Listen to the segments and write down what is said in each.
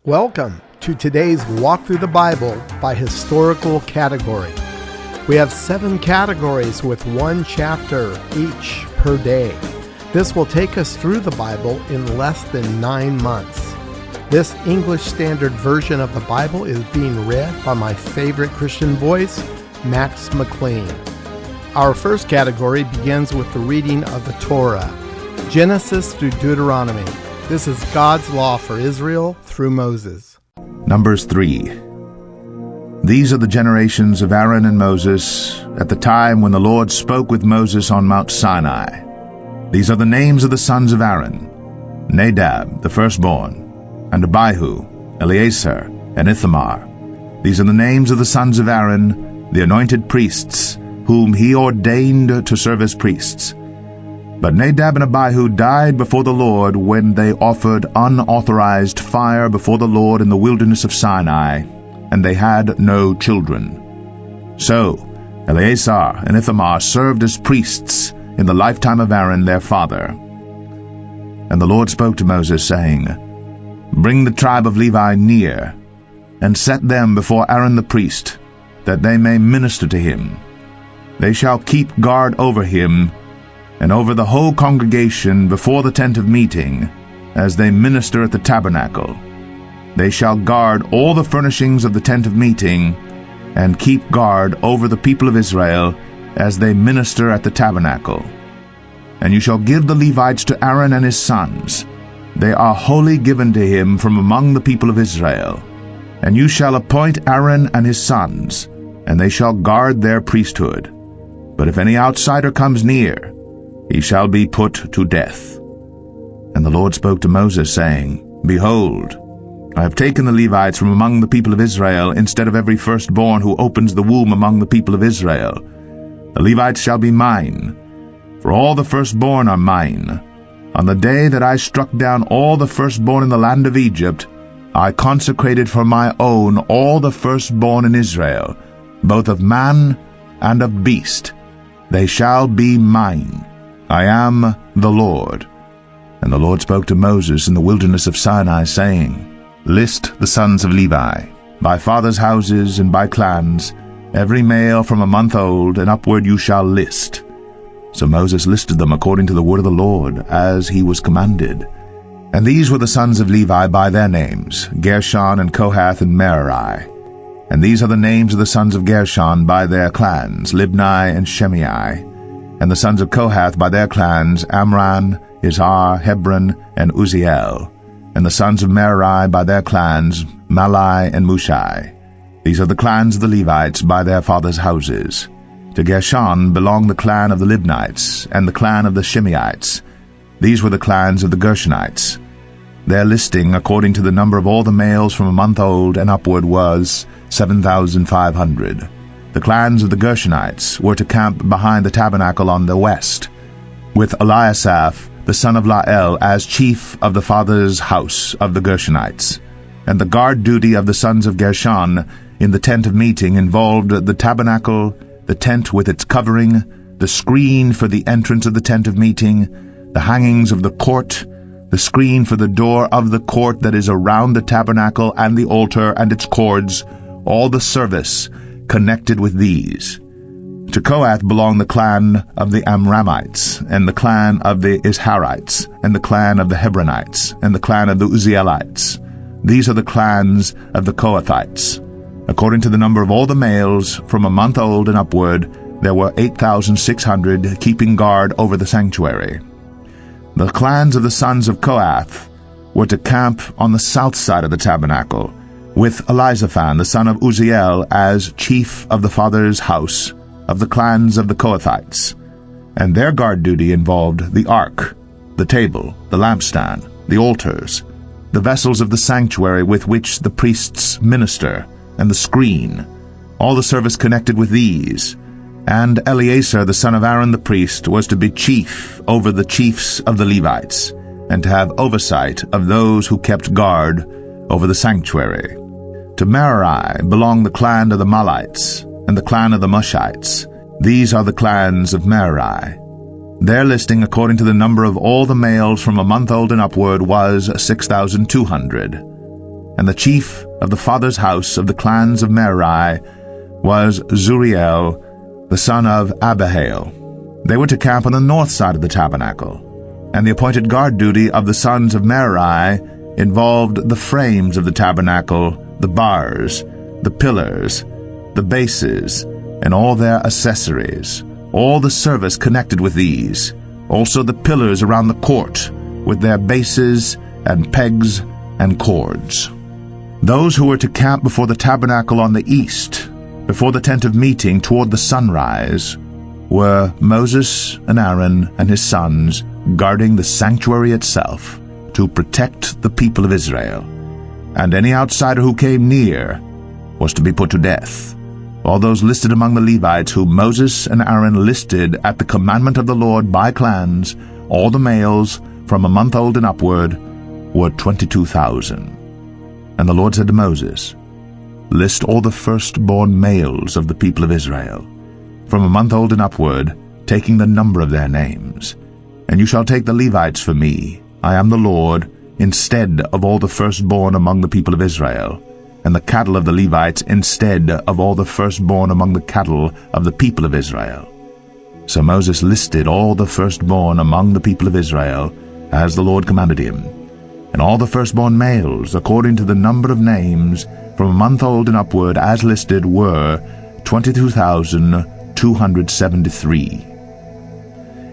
Welcome to today's Walk Through the Bible by historical category. We have 7 categories with 1 chapter each per day. This will take us through the Bible in less than 9 months. This English Standard Version of the Bible is being read by my favorite Christian voice, Max McLean. Our first category begins with the reading of the Torah, Genesis through Deuteronomy. This is God's law for Israel through Moses. Numbers 3. These are the generations of Aaron and Moses at the time when the Lord spoke with Moses on Mount Sinai. These are the names of the sons of Aaron: Nadab, the firstborn, and Abihu, Eleazar, and Ithamar. These are the names of the sons of Aaron, the anointed priests, whom he ordained to serve as priests. But Nadab and Abihu died before the Lord when they offered unauthorized fire before the Lord in the wilderness of Sinai, and they had no children. So Eleazar and Ithamar served as priests in the lifetime of Aaron their father. And the Lord spoke to Moses, saying, Bring the tribe of Levi near, and set them before Aaron the priest, that they may minister to him. They shall keep guard over him, and over the whole congregation before the tent of meeting, as they minister at the tabernacle. They shall guard all the furnishings of the tent of meeting, and keep guard over the people of Israel, as they minister at the tabernacle. And you shall give the Levites to Aaron and his sons. They are wholly given to him from among the people of Israel. And you shall appoint Aaron and his sons, and they shall guard their priesthood. But if any outsider comes near, he shall be put to death. And the Lord spoke to Moses, saying, Behold, I have taken the Levites from among the people of Israel, instead of every firstborn who opens the womb among the people of Israel. The Levites shall be mine, for all the firstborn are mine. On the day that I struck down all the firstborn in the land of Egypt, I consecrated for my own all the firstborn in Israel, both of man and of beast. They shall be mine. I am the Lord. And the Lord spoke to Moses in the wilderness of Sinai, saying, List the sons of Levi, by fathers' houses and by clans, every male from a month old and upward you shall list. So Moses listed them according to the word of the Lord, as he was commanded. And these were the sons of Levi by their names, Gershon and Kohath and Merari. And these are the names of the sons of Gershon by their clans, Libni and Shimei. And the sons of Kohath by their clans, Amram, Izhar, Hebron, and Uzziel. And the sons of Merari by their clans, Malai and Mushai. These are the clans of the Levites by their fathers' houses. To Gershon belonged the clan of the Libnites, and the clan of the Shimeites. These were the clans of the Gershonites. Their listing, according to the number of all the males from a month old and upward, was 7,500. The clans of the Gershonites were to camp behind the tabernacle on the west, with Eliasaph, the son of Lael, as chief of the father's house of the Gershonites. And the guard duty of the sons of Gershon in the tent of meeting involved the tabernacle, the tent with its covering, the screen for the entrance of the tent of meeting, the hangings of the court, the screen for the door of the court that is around the tabernacle, and the altar and its cords, all the service connected with these. To Kohath belonged the clan of the Amramites, and the clan of the Izharites, and the clan of the Hebronites, and the clan of the Uzzielites. These are the clans of the Kohathites. According to the number of all the males from a month old and upward, there were 8,600 keeping guard over the sanctuary. The clans of the sons of Kohath were to camp on the south side of the tabernacle, with Elizaphan the son of Uzziel as chief of the father's house of the clans of the Kohathites. And their guard duty involved the ark, the table, the lampstand, the altars, the vessels of the sanctuary with which the priests minister, and the screen, all the service connected with these. And Eleazar the son of Aaron the priest was to be chief over the chiefs of the Levites, and to have oversight of those who kept guard over the sanctuary. To Merari belonged the clan of the Malites, and the clan of the Mushites. These are the clans of Merari. Their listing, according to the number of all the males from a month old and upward, was 6,200. And the chief of the father's house of the clans of Merari was Zuriel, the son of Abihail. They were to camp on the north side of the tabernacle. And the appointed guard duty of the sons of Merari involved the frames of the tabernacle, the bars, the pillars, the bases, and all their accessories, all the service connected with these, also the pillars around the court, with their bases and pegs and cords. Those who were to camp before the tabernacle on the east, before the tent of meeting toward the sunrise, were Moses and Aaron and his sons guarding the sanctuary itself to protect the people of Israel. And any outsider who came near was to be put to death. All those listed among the Levites whom Moses and Aaron listed at the commandment of the Lord by clans, all the males from a month old and upward, were 22,000. And the Lord said to Moses, "List all the firstborn males of the people of Israel, from a month old and upward, taking the number of their names. And you shall take the Levites for me, I am the Lord, instead of all the firstborn among the people of Israel, and the cattle of the Levites instead of all the firstborn among the cattle of the people of Israel." So Moses listed all the firstborn among the people of Israel, as the Lord commanded him. And all the firstborn males, according to the number of names, from a month old and upward, as listed, were 22,273.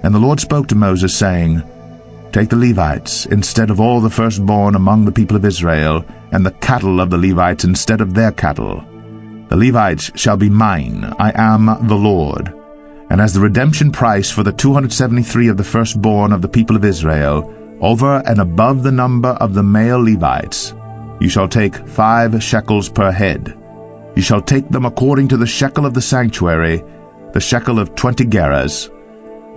And the Lord spoke to Moses, saying, "Take the Levites instead of all the firstborn among the people of Israel, and the cattle of the Levites instead of their cattle. The Levites shall be mine, I am the Lord. And as the redemption price for the 273 of the firstborn of the people of Israel, over and above the number of the male Levites, you shall take 5 shekels per head. You shall take them according to the shekel of the sanctuary, the shekel of 20 gerahs,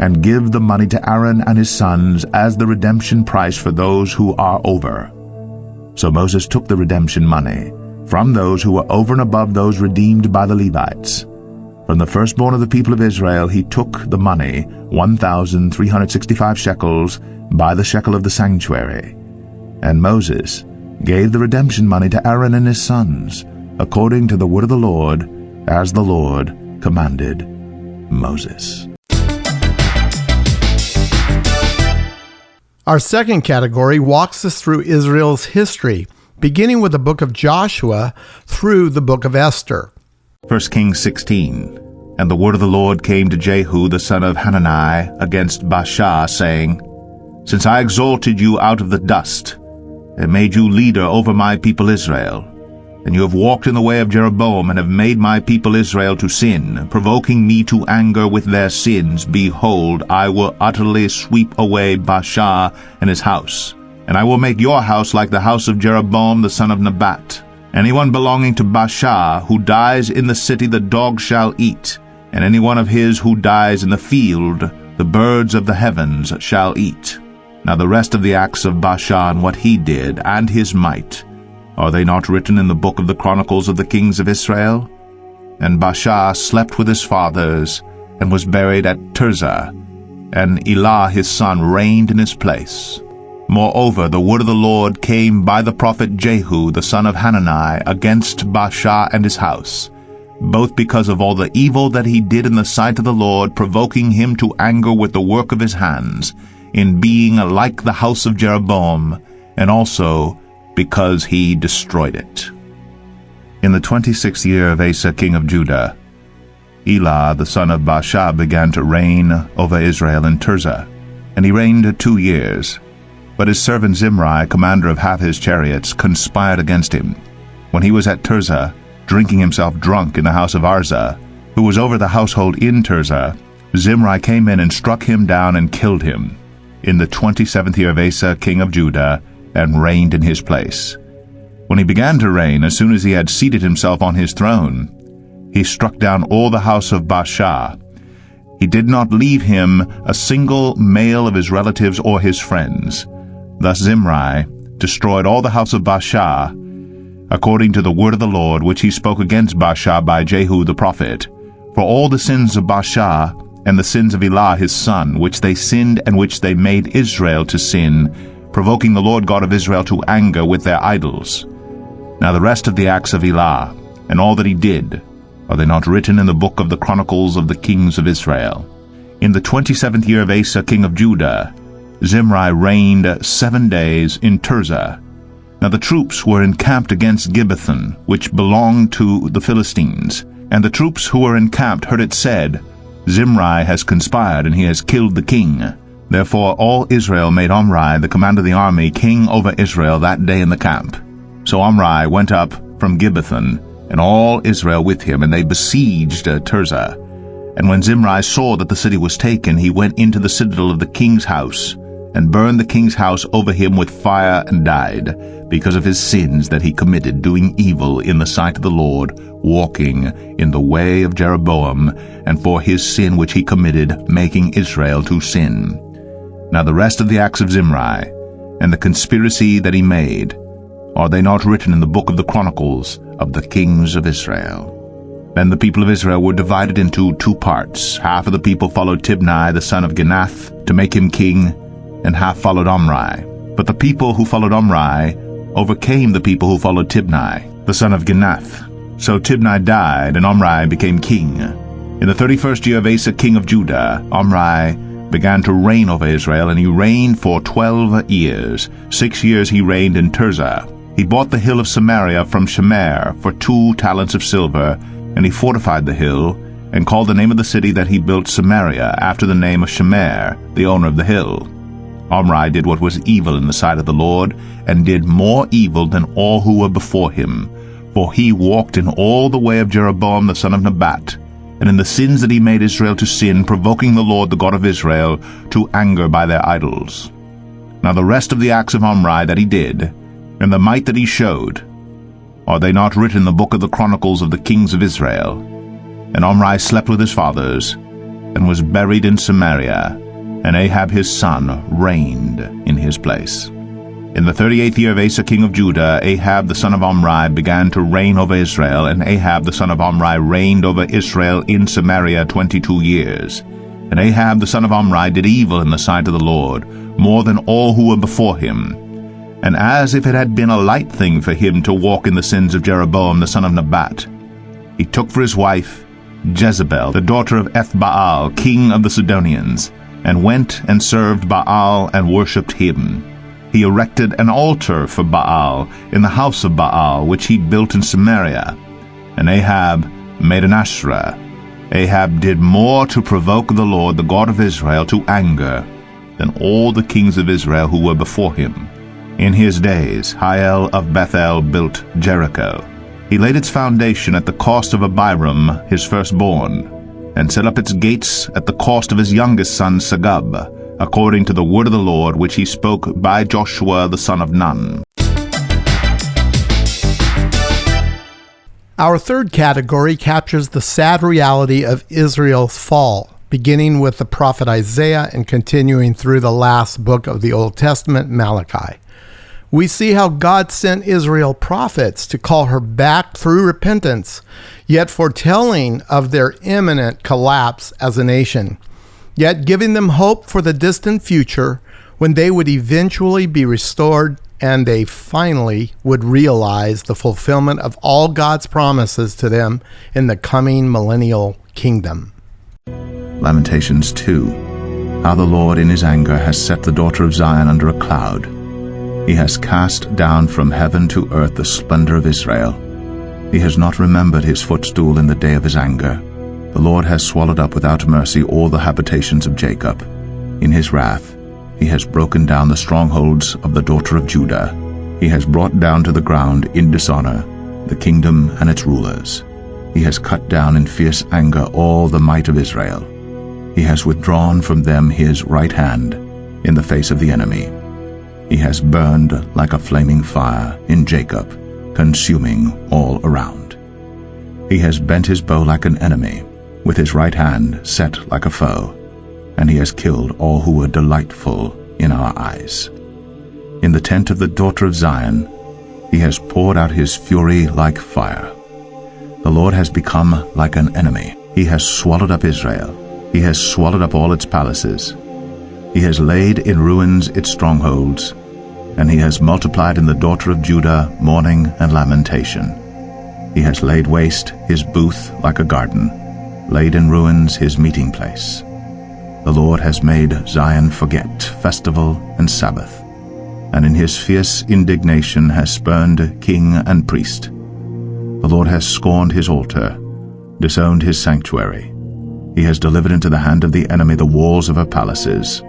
and give the money to Aaron and his sons as the redemption price for those who are over." So Moses took the redemption money from those who were over and above those redeemed by the Levites. From the firstborn of the people of Israel he took the money, 1,365 shekels, by the shekel of the sanctuary. And Moses gave the redemption money to Aaron and his sons, according to the word of the Lord, as the Lord commanded Moses. Our second category walks us through Israel's history, beginning with the book of Joshua through the book of Esther. 1 Kings 16. And the word of the Lord came to Jehu the son of Hanani against Baasha, saying, Since I exalted you out of the dust, and made you leader over my people Israel, and you have walked in the way of Jeroboam, and have made my people Israel to sin, provoking me to anger with their sins, behold, I will utterly sweep away Baasha and his house, and I will make your house like the house of Jeroboam the son of Nebat. Anyone belonging to Baasha who dies in the city the dog shall eat, and any one of his who dies in the field the birds of the heavens shall eat. Now the rest of the acts of Baasha and what he did, and his might, are they not written in the book of the Chronicles of the kings of Israel? And Baasha slept with his fathers, and was buried at Tirzah, and Elah his son reigned in his place. Moreover, the word of the Lord came by the prophet Jehu the son of Hanani against Baasha and his house, both because of all the evil that he did in the sight of the Lord, provoking him to anger with the work of his hands, in being like the house of Jeroboam, and also because he destroyed it. In the 26th year of Asa king of Judah, Elah the son of Baasha began to reign over Israel in Tirzah, and he reigned 2 years. But his servant Zimri, commander of half his chariots, conspired against him. When he was at Tirzah, drinking himself drunk in the house of Arzah, who was over the household in Tirzah, Zimri came in and struck him down and killed him, in the 27th year of Asa king of Judah, and reigned in his place. When he began to reign, as soon as he had seated himself on his throne, he struck down all the house of Baasha. He did not leave him a single male of his relatives or his friends. Thus Zimri destroyed all the house of Baasha, according to the word of the Lord which he spoke against Baasha by Jehu the prophet. For all the sins of Baasha and the sins of Elah his son, which they sinned and which they made Israel to sin, provoking the Lord God of Israel to anger with their idols. Now the rest of the acts of Elah, and all that he did, are they not written in the book of the chronicles of the kings of Israel? In the 27th year of Asa king of Judah, Zimri reigned 7 days in Tirzah. Now the troops were encamped against Gibbethon, which belonged to the Philistines. And the troops who were encamped heard it said, Zimri has conspired, and he has killed the king. Therefore all Israel made Omri, the commander of the army, king over Israel that day in the camp. So Omri went up from Gibbethon, and all Israel with him, and they besieged Tirzah. And when Zimri saw that the city was taken, he went into the citadel of the king's house, and burned the king's house over him with fire, and died, because of his sins that he committed, doing evil in the sight of the Lord, walking in the way of Jeroboam, and for his sin which he committed, making Israel to sin. Now the rest of the acts of Zimri, and the conspiracy that he made, are they not written in the book of the chronicles of the kings of Israel? Then the people of Israel were divided into 2 parts. Half of the people followed Tibni the son of Ginath to make him king, and half followed Omri. But the people who followed Omri overcame the people who followed Tibni the son of Ginath. So Tibni died, and Omri became king. In the 31st year of Asa king of Judah, Omri began to reign over Israel, and he reigned for 12 years. 6 years he reigned in Tirzah. He bought the hill of Samaria from Shemer for 2 talents of silver, and he fortified the hill, and called the name of the city that he built Samaria, after the name of Shemer, the owner of the hill. Omri did what was evil in the sight of the Lord, and did more evil than all who were before him. For he walked in all the way of Jeroboam the son of Nebat, and in the sins that he made Israel to sin, provoking the Lord the God of Israel to anger by their idols. Now the rest of the acts of Omri that he did, and the might that he showed, are they not written in the book of the chronicles of the kings of Israel? And Omri slept with his fathers, and was buried in Samaria, and Ahab his son reigned in his place. In the 38th year of Asa king of Judah, Ahab the son of Omri began to reign over Israel, and Ahab the son of Omri reigned over Israel in Samaria 22 years. And Ahab the son of Omri did evil in the sight of the Lord, more than all who were before him. And as if it had been a light thing for him to walk in the sins of Jeroboam the son of Nebat, he took for his wife Jezebel, the daughter of Ethbaal, king of the Sidonians, and went and served Baal and worshipped him. He erected an altar for Baal in the house of Baal, which he built in Samaria. And Ahab made an Asherah. Ahab did more to provoke the Lord, the God of Israel, to anger than all the kings of Israel who were before him. In his days Hiel of Bethel built Jericho. He laid its foundation at the cost of Abiram his firstborn, and set up its gates at the cost of his youngest son Segub, according to the word of the Lord which he spoke by Joshua the son of Nun. Our third category captures the sad reality of Israel's fall, beginning with the prophet Isaiah and continuing through the last book of the Old Testament, Malachi. We see how God sent Israel prophets to call her back through repentance, yet foretelling of their imminent collapse as a nation, yet giving them hope for the distant future when they would eventually be restored and they finally would realize the fulfillment of all God's promises to them in the coming millennial kingdom. Lamentations 2. How the Lord in his anger has set the daughter of Zion under a cloud. He has cast down from heaven to earth the splendor of Israel. He has not remembered his footstool in the day of his anger. The Lord has swallowed up without mercy all the habitations of Jacob. In his wrath he has broken down the strongholds of the daughter of Judah. He has brought down to the ground in dishonor the kingdom and its rulers. He has cut down in fierce anger all the might of Israel. He has withdrawn from them his right hand in the face of the enemy. He has burned like a flaming fire in Jacob, consuming all around. He has bent his bow like an enemy, with his right hand set like a foe, and he has killed all who were delightful in our eyes. In the tent of the daughter of Zion, he has poured out his fury like fire. The Lord has become like an enemy. He has swallowed up Israel. He has swallowed up all its palaces. He has laid in ruins its strongholds. and he has multiplied in the daughter of Judah mourning and lamentation. He has laid waste his booth like a garden, laid in ruins his meeting place. The Lord has made Zion forget festival and Sabbath, and in his fierce indignation has spurned king and priest. The Lord has scorned his altar, disowned his sanctuary. He has delivered into the hand of the enemy the walls of her palaces.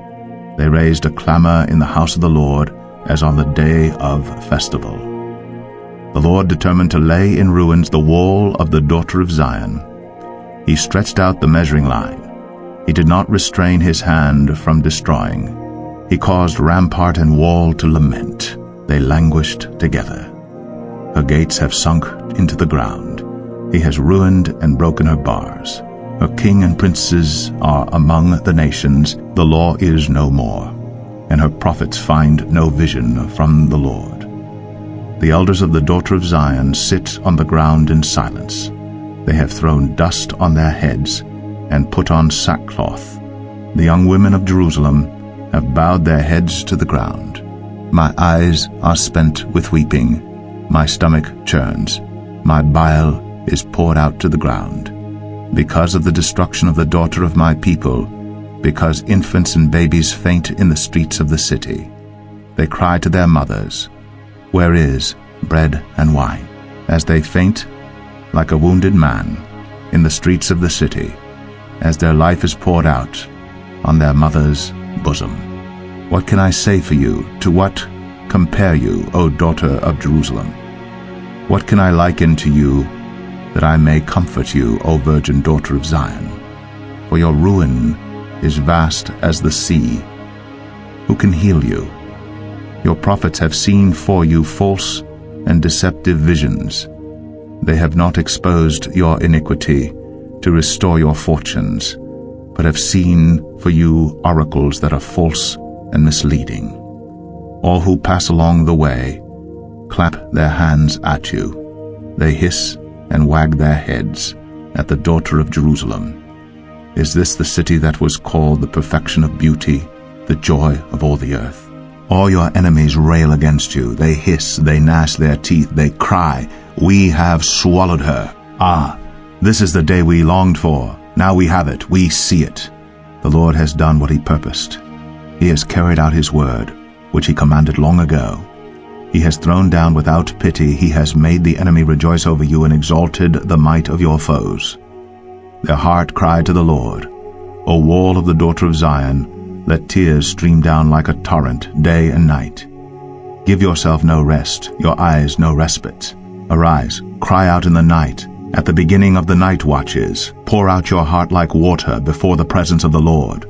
They raised a clamor in the house of the Lord as on the day of festival. The Lord determined to lay in ruins the wall of the daughter of Zion. He stretched out the measuring line. He did not restrain his hand from destroying. He caused rampart and wall to lament. They languished together. Her gates have sunk into the ground. He has ruined and broken her bars. Her king and princes are among the nations. The law is no more, and her prophets find no vision from the Lord. The elders of the daughter of Zion sit on the ground in silence. They have thrown dust on their heads and put on sackcloth. The young women of Jerusalem have bowed their heads to the ground. My eyes are spent with weeping. My stomach churns. My bile is poured out to the ground. Because of the destruction of the daughter of my people, because infants and babies faint in the streets of the city. They cry to their mothers, "Where is bread and wine?" As they faint, like a wounded man, in the streets of the city, as their life is poured out on their mother's bosom. What can I say for you? To what compare you, O daughter of Jerusalem? What can I liken to you, that I may comfort you, O virgin daughter of Zion? For your ruin is vast as the sea. Who can heal you? Your prophets have seen for you false and deceptive visions. They have not exposed your iniquity to restore your fortunes, but have seen for you oracles that are false and misleading. All who pass along the way clap their hands at you. They hiss and wag their heads at the daughter of Jerusalem. Is this the city that was called the perfection of beauty, the joy of all the earth? All your enemies rail against you. They hiss, they gnash their teeth, they cry, "We have swallowed her." Ah, this is the day we longed for. Now we have it, we see it. The Lord has done what he purposed. He has carried out his word, which he commanded long ago. He has thrown down without pity. He has made the enemy rejoice over you and exalted the might of your foes. Their heart cried to the Lord, O wall of the daughter of Zion, let tears stream down like a torrent day and night. Give yourself no rest, your eyes no respite. Arise, cry out in the night, at the beginning of the night watches. Pour out your heart like water before the presence of the Lord.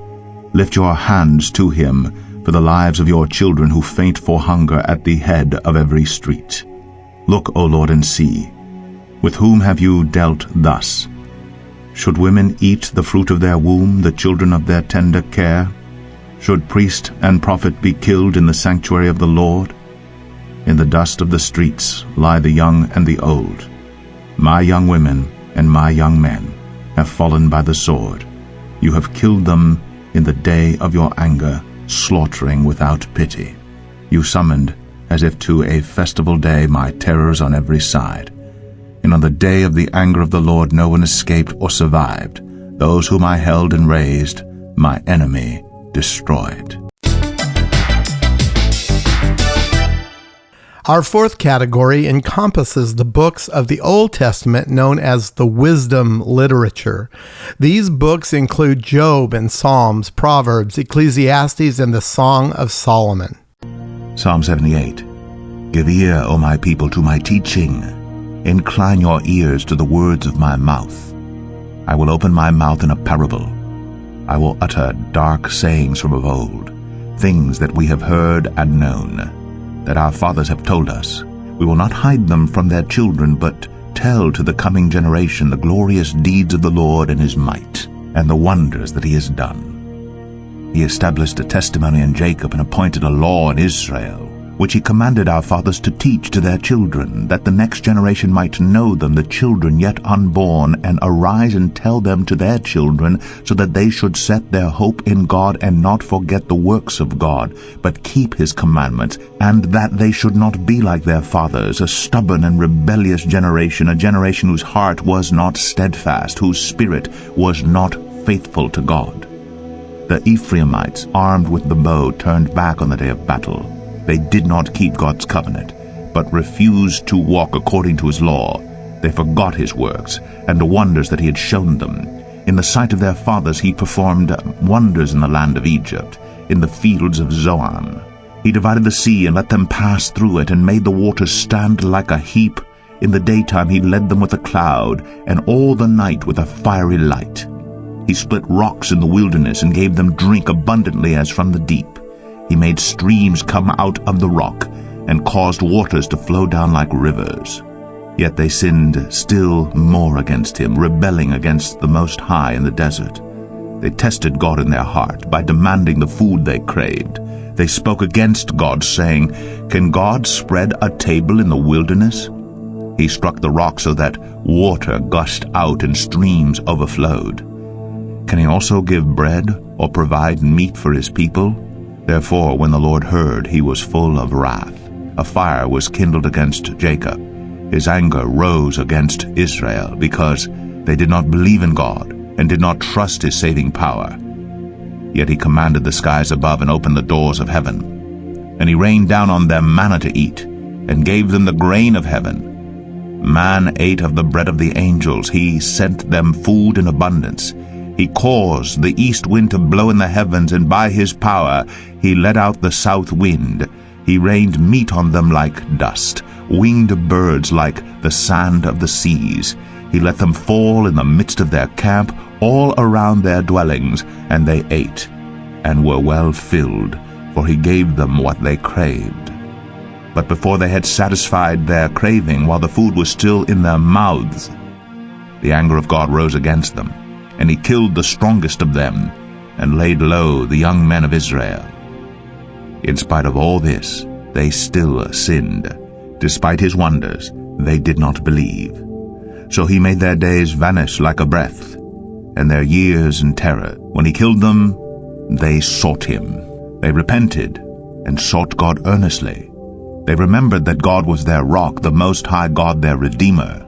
Lift your hands to him for the lives of your children who faint for hunger at the head of every street. Look, O Lord, and see. With whom have you dealt thus? Should women eat the fruit of their womb, the children of their tender care? Should priest and prophet be killed in the sanctuary of the Lord? In the dust of the streets lie the young and the old. My young women and my young men have fallen by the sword. You have killed them in the day of your anger, slaughtering without pity. You summoned, as if to a festival day, my terrors on every side. And on the day of the anger of the Lord no one escaped or survived. Those whom I held and raised, my enemy destroyed. Our fourth category encompasses the books of the Old Testament known as the wisdom literature. These books include Job and Psalms, Proverbs, Ecclesiastes, and the Song of Solomon. Psalm 78. Give ear, O my people, to my teaching. Incline your ears to the words of my mouth. I will open my mouth in a parable. I will utter dark sayings from of old, things that we have heard and known, that our fathers have told us. We will not hide them from their children, but tell to the coming generation the glorious deeds of the Lord and his might, and the wonders that he has done. He established a testimony in Jacob and appointed a law in Israel, which he commanded our fathers to teach to their children, that the next generation might know them, the children yet unborn, and arise and tell them to their children, so that they should set their hope in God and not forget the works of God, but keep his commandments, and that they should not be like their fathers, a stubborn and rebellious generation, a generation whose heart was not steadfast, whose spirit was not faithful to God. The Ephraimites, armed with the bow, turned back on the day of battle. They did not keep God's covenant, but refused to walk according to his law. They forgot his works and the wonders that he had shown them. In the sight of their fathers he performed wonders in the land of Egypt, in the fields of Zoan. He divided the sea and let them pass through it, and made the waters stand like a heap. In the daytime he led them with a cloud, and all the night with a fiery light. He split rocks in the wilderness, and gave them drink abundantly as from the deep. He made streams come out of the rock, and caused waters to flow down like rivers. Yet they sinned still more against him, rebelling against the Most High in the desert. They tested God in their heart by demanding the food they craved. They spoke against God, saying, "Can God spread a table in the wilderness?" He struck the rock so that water gushed out and streams overflowed. Can he also give bread or provide meat for his people? Therefore, when the Lord heard, he was full of wrath. A fire was kindled against Jacob. His anger rose against Israel, because they did not believe in God and did not trust his saving power. Yet he commanded the skies above and opened the doors of heaven. And he rained down on them manna to eat, and gave them the grain of heaven. Man ate of the bread of the angels. He sent them food in abundance. He caused the east wind to blow in the heavens, and by his power he let out the south wind. He rained meat on them like dust, winged birds like the sand of the seas. He let them fall in the midst of their camp, all around their dwellings, and they ate, and were well filled, for he gave them what they craved. But before they had satisfied their craving, while the food was still in their mouths, the anger of God rose against them, and he killed the strongest of them, and laid low the young men of Israel. In spite of all this, they still sinned. Despite his wonders, they did not believe. So he made their days vanish like a breath, and their years in terror. When he killed them, they sought him. They repented and sought God earnestly. They remembered that God was their rock, the Most High God their Redeemer.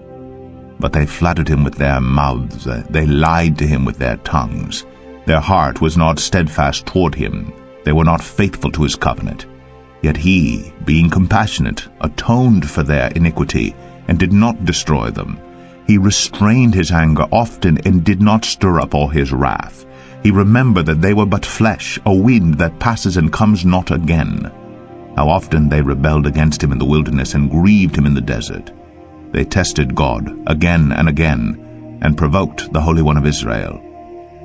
But they flattered him with their mouths. They lied to him with their tongues. Their heart was not steadfast toward him. They were not faithful to his covenant. Yet he, being compassionate, atoned for their iniquity, and did not destroy them. He restrained his anger often, and did not stir up all his wrath. He remembered that they were but flesh, a wind that passes and comes not again. How often they rebelled against him in the wilderness, and grieved him in the desert. They tested God again and again, and provoked the Holy One of Israel.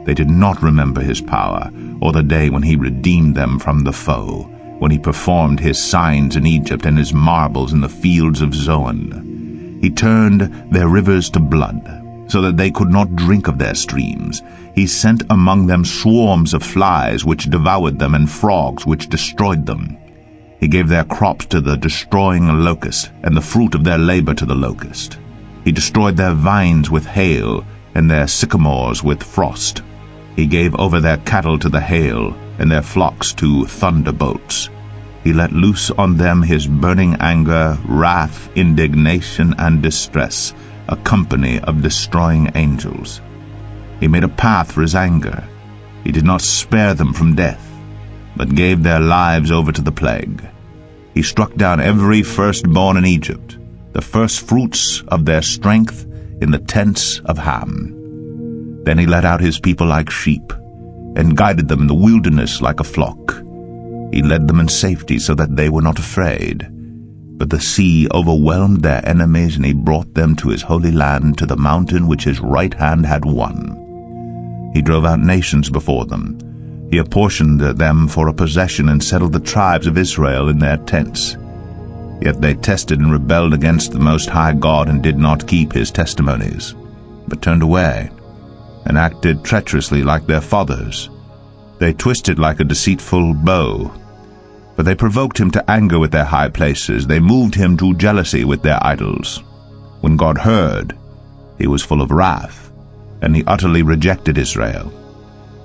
They did not remember his power, or the day when he redeemed them from the foe, when he performed his signs in Egypt and his marvels in the fields of Zoan. He turned their rivers to blood, so that they could not drink of their streams. He sent among them swarms of flies, which devoured them, and frogs, which destroyed them. He gave their crops to the destroying locust, and the fruit of their labor to the locust. He destroyed their vines with hail, and their sycamores with frost. He gave over their cattle to the hail, and their flocks to thunderbolts. He let loose on them his burning anger, wrath, indignation, and distress, a company of destroying angels. He made a path for his anger. He did not spare them from death, but gave their lives over to the plague. He struck down every firstborn in Egypt, the firstfruits of their strength in the tents of Ham. Then he led out his people like sheep, and guided them in the wilderness like a flock. He led them in safety so that they were not afraid. But the sea overwhelmed their enemies, and he brought them to his holy land, to the mountain which his right hand had won. He drove out nations before them. He apportioned them for a possession, and settled the tribes of Israel in their tents. Yet they tested and rebelled against the Most High God, and did not keep his testimonies, but turned away, and acted treacherously like their fathers. They twisted like a deceitful bow. For they provoked him to anger with their high places. They moved him to jealousy with their idols. When God heard, he was full of wrath, and he utterly rejected Israel.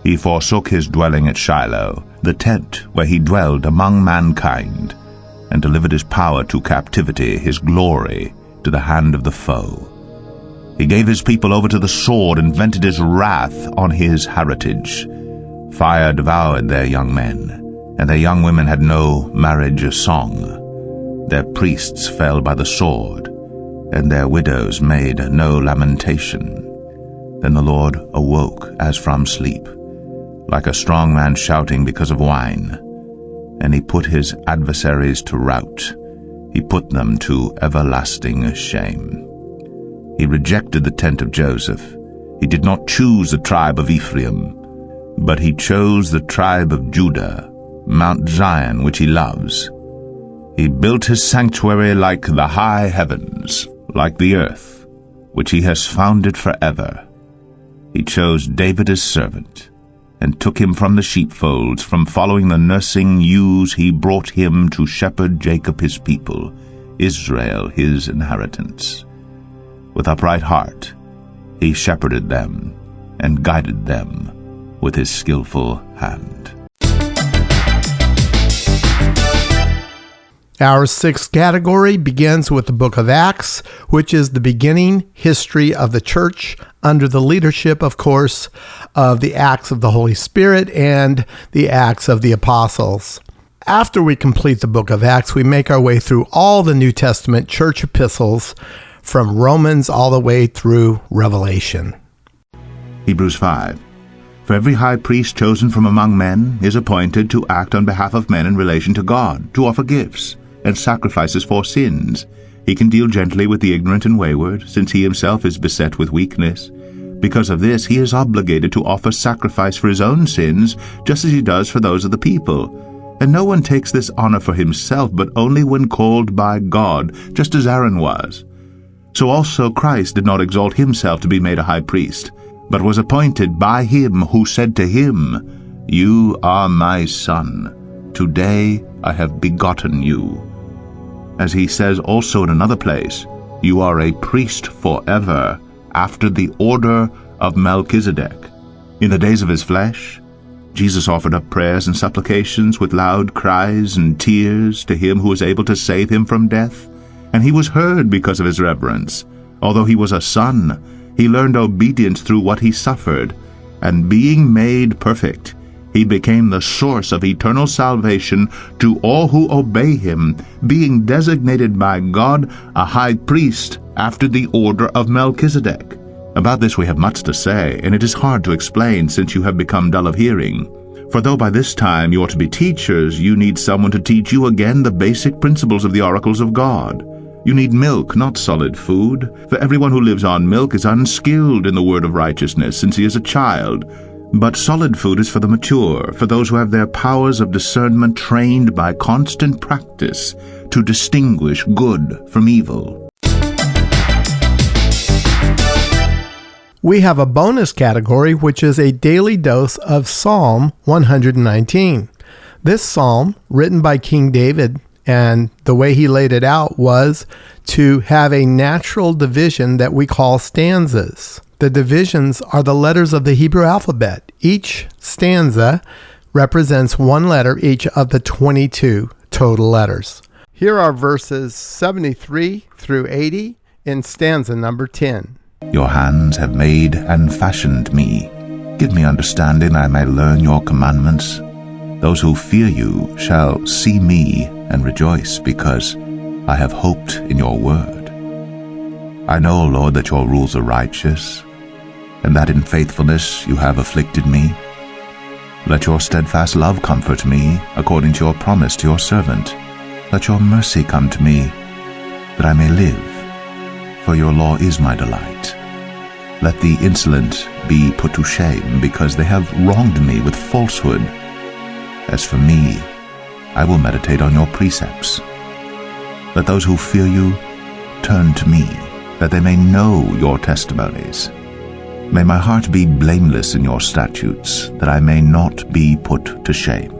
He forsook his dwelling at Shiloh, the tent where he dwelled among mankind, and delivered his power to captivity, his glory to the hand of the foe. He gave his people over to the sword and vented his wrath on his heritage. Fire devoured their young men, and their young women had no marriage song. Their priests fell by the sword, and their widows made no lamentation. Then the Lord awoke as from sleep, like a strong man shouting because of wine. And he put his adversaries to rout. He put them to everlasting shame. He rejected the tent of Joseph. He did not choose the tribe of Ephraim, but he chose the tribe of Judah, Mount Zion, which he loves. He built his sanctuary like the high heavens, like the earth, which he has founded forever. He chose David his servant, and took him from the sheepfolds, from following the nursing ewes. He brought him to shepherd Jacob his people, Israel his inheritance. With upright heart he shepherded them, and guided them with his skillful hand. Our sixth category begins with the book of Acts, which is the beginning history of the church under the leadership, of course, of the Acts of the Holy Spirit and the Acts of the Apostles. After we complete the book of Acts, we make our way through all the New Testament church epistles from Romans all the way through Revelation. Hebrews 5. For every high priest chosen from among men is appointed to act on behalf of men in relation to God, to offer gifts and sacrifices for sins. He can deal gently with the ignorant and wayward, since he himself is beset with weakness. Because of this, he is obligated to offer sacrifice for his own sins, just as he does for those of the people. And no one takes this honor for himself, but only when called by God, just as Aaron was. So also Christ did not exalt himself to be made a high priest, but was appointed by him who said to him, You are my son. Today I have begotten you. As he says also in another place, You are a priest forever, after the order of Melchizedek. In the days of his flesh, Jesus offered up prayers and supplications with loud cries and tears to him who was able to save him from death, and he was heard because of his reverence. Although he was a son, he learned obedience through what he suffered, and being made perfect, he became the source of eternal salvation to all who obey him, being designated by God a high priest after the order of Melchizedek. About this we have much to say, and it is hard to explain since you have become dull of hearing. For though by this time you ought to be teachers, you need someone to teach you again the basic principles of the oracles of God. You need milk, not solid food, for everyone who lives on milk is unskilled in the word of righteousness, since he is a child. But solid food is for the mature, for those who have their powers of discernment trained by constant practice to distinguish good from evil. We have a bonus category, which is a daily dose of Psalm 119. This psalm, written by King David, and the way he laid it out was to have a natural division that we call stanzas. The divisions are the letters of the Hebrew alphabet. Each stanza represents one letter each of the 22 total letters. Here are verses 73 through 80 in stanza number 10. Your hands have made and fashioned me. Give me understanding that I may learn your commandments. Those who fear you shall see me and rejoice, because I have hoped in your word. I know, Lord, that your rules are righteous, and that in faithfulness you have afflicted me. Let your steadfast love comfort me, according to your promise to your servant. Let your mercy come to me, that I may live, for your law is my delight. Let the insolent be put to shame, because they have wronged me with falsehood. As for me, I will meditate on your precepts. Let those who fear you turn to me, that they may know your testimonies. May my heart be blameless in your statutes, that I may not be put to shame.